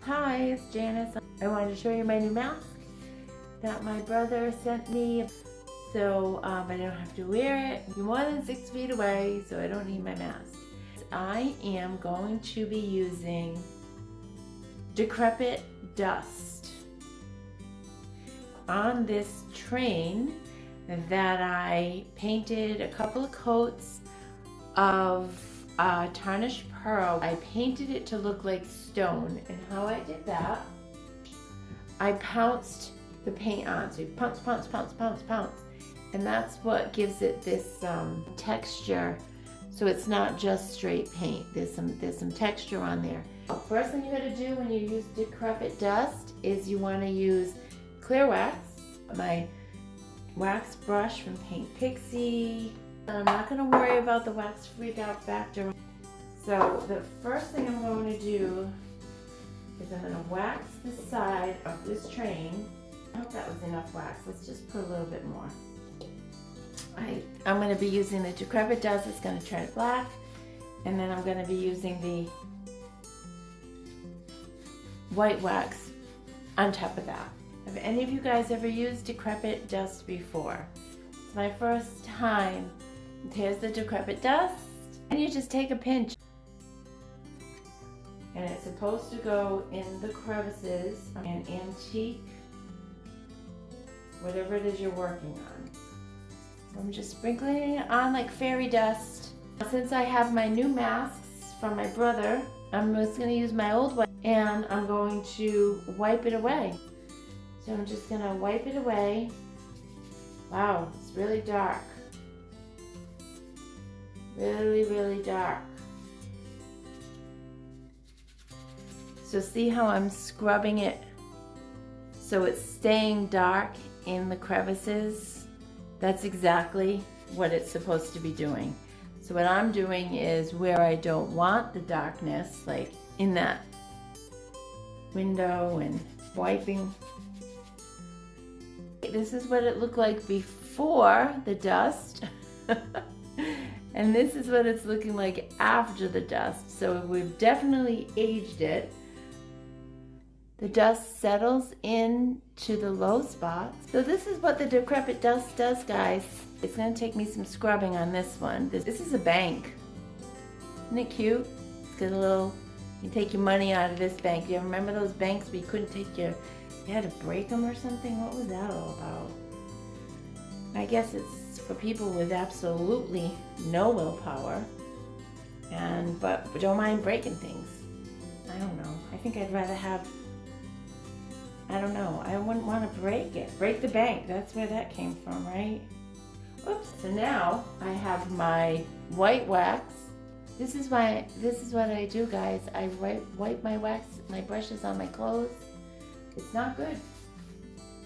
Hi, it's Janice. I wanted to show you my new mask that my brother sent me, so I don't have to wear it. You're more than 6 feet away, so I don't need my mask. I am going to be using Decrepit Dust on this train that I painted a couple of coats of Tarnished Pearl. I painted it to look like stone, and how I did that, I pounced the paint on. So you pounce, pounce, pounce, pounce, pounce, and that's what gives it this texture. So it's not just straight paint. There's some texture on there. First thing you got to do when you use Decrepit Dust is you want to use clear wax. My wax brush from Paint Pixie. I'm not going to worry about the wax freak out factor. So the first thing I'm going to do is I'm going to wax the side of this train. I hope that was enough wax. Let's just put a little bit more. I'm going to be using the Decrepit Dust. It's going to turn it black. And then I'm going to be using the white wax on top of that. Have any of you guys ever used Decrepit Dust before? It's my first time. Here's the Decrepit Dust, and you just take a pinch, and it's supposed to go in the crevices and antique whatever it is you're working on. I'm just sprinkling it on like fairy dust. Since I have my new masks from my brother, I'm just going to use my old one, and I'm going to wipe it away. So I'm just going to wipe it away. Wow, it's really dark. Really, really dark. So see how I'm scrubbing it so it's staying dark in the crevices? That's exactly what it's supposed to be doing. So what I'm doing is where I don't want the darkness, like in that window, and wiping. This is what it looked like before the dust. And this is what it's looking like after the dust. So we've definitely aged it. The dust settles into the low spots. So this is what the Decrepit Dust does, guys. It's gonna take me some scrubbing on this one. This is a bank. Isn't it cute? It's got a little, you take your money out of this bank. You remember those banks where you couldn't take your, you had to break them or something? What was that all about? I guess it's for people with absolutely no willpower, but don't mind breaking things. I don't know. I think I'd rather have, I don't know. I wouldn't want to break it. Break the bank. That's where that came from, right? Oops. So now I have my white wax. This is what I do, guys. I wipe my wax, my brushes on my clothes. It's not good.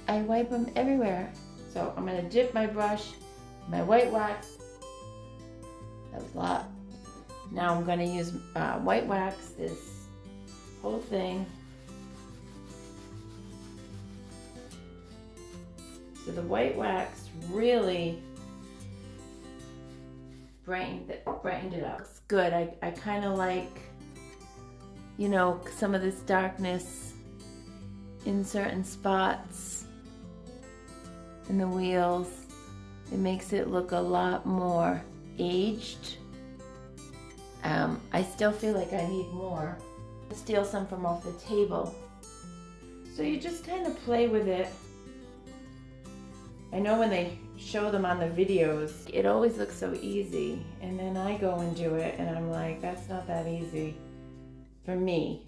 I wipe them everywhere. So I'm going to dip my brush, my white wax. That was a lot. Now I'm going to use white wax, this whole thing. So the white wax really brightened it up. Looks good. I kind of like, you know, some of this darkness in certain spots in the wheels. It makes it look a lot more aged. I still feel like I need more. Steal some from off the table. So you just kind of play with it. I know when they show them on the videos, it always looks so easy. And then I go and do it, and I'm like, that's not that easy for me.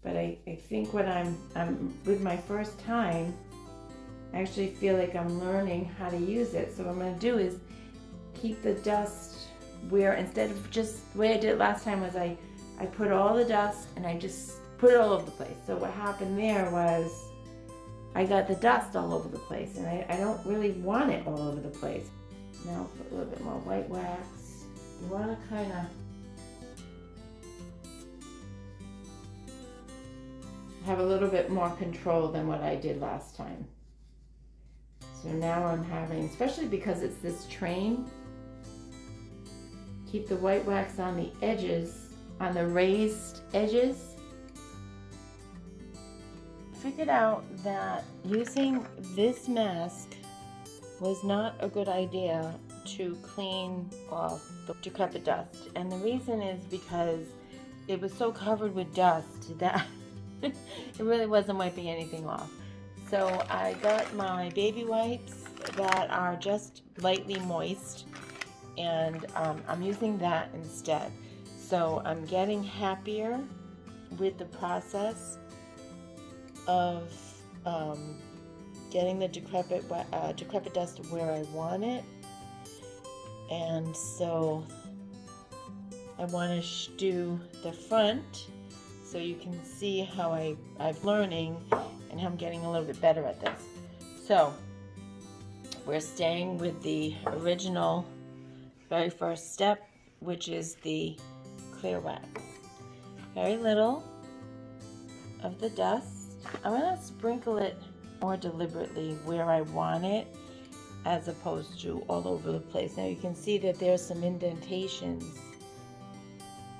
But I think when I'm with my first time, I actually feel like I'm learning how to use it. So what I'm going to do is keep the dust where, instead of just the way I did it last time, was I put all the dust and I just put it all over the place. So what happened there was I got the dust all over the place, and I don't really want it all over the place. Now put a little bit more white wax. You want to kind of have a little bit more control than what I did last time. So now I'm having, especially because it's this train, keep the white wax on the edges, on the raised edges, figured out that using this mask was not a good idea to clean off the Decrepit Dust. And the reason is because it was so covered with dust that it really wasn't wiping anything off. So I got my baby wipes that are just lightly moist, and I'm using that instead. So I'm getting happier with the process of getting the decrepit dust where I want it. And so I want to do the front so you can see how I'm learning and how I'm getting a little bit better at this. So we're staying with the original very first step, which is the clear wax. Very little of the dust. I'm going to sprinkle it more deliberately where I want it, as opposed to all over the place. Now you can see that there's some indentations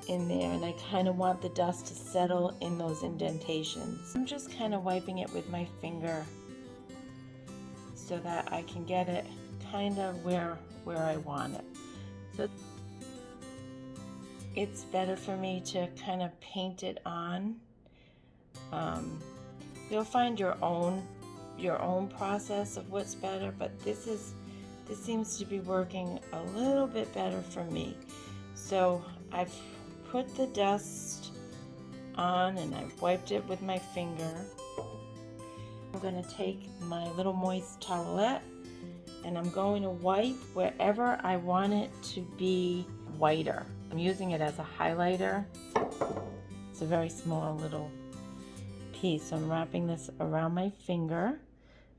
in there, and I kind of want the dust to settle in those indentations. I'm just kind of wiping it with my finger so that I can get it kind of where I want it. So it's better for me to kind of paint it on. You'll find your own process of what's better, but this seems to be working a little bit better for me. So I've put the dust on and I've wiped it with my finger. I'm going to take my little moist towelette and I'm going to wipe wherever I want it to be whiter. I'm using it as a highlighter. It's a very small little piece, so I'm wrapping this around my finger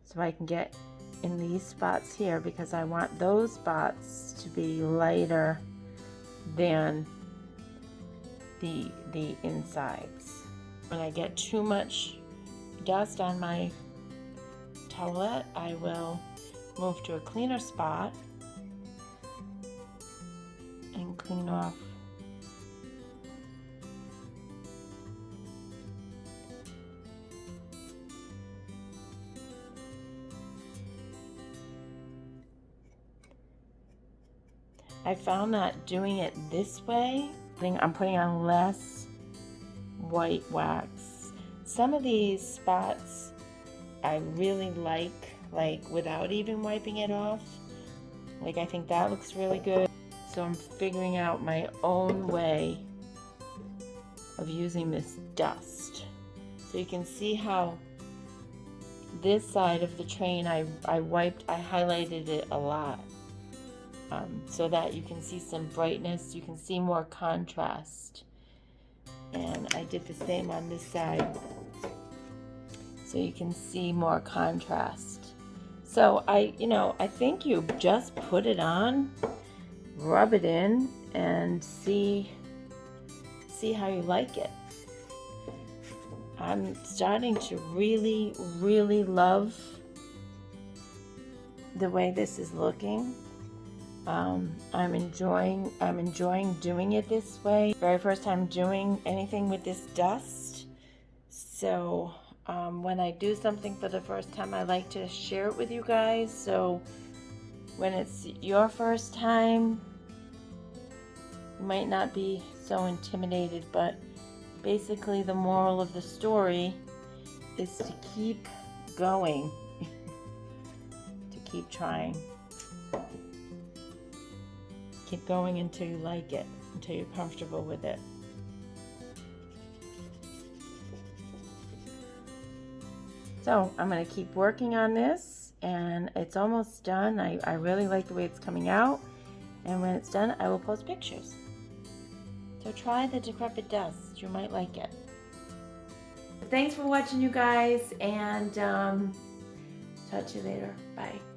so I can get in these spots here, because I want those spots to be lighter than the insides. When I get too much dust on my towelette, I will move to a cleaner spot and clean off I found that doing it this way, I'm putting on less white wax. Some of these spots I really like without even wiping it off. Like, I think that looks really good. So I'm figuring out my own way of using this dust. So you can see how this side of the train I highlighted it a lot. So that you can see some brightness, you can see more contrast. And I did the same on this side, so you can see more contrast. So I think you just put it on, rub it in, and see how you like it. I'm starting to really, really love the way this is looking. I'm enjoying doing it this way. Very first time doing anything with this dust. So when I do something for the first time, I like to share it with you guys. So when it's your first time, you might not be so intimidated, but basically the moral of the story is to keep going, to keep trying. Keep going until you like it, until you're comfortable with it. So I'm going to keep working on this, and it's almost done. I really like the way it's coming out, and when it's done, I will post pictures. So try the Decrepit Dust. You might like it. Thanks for watching, you guys, and talk to you later. Bye.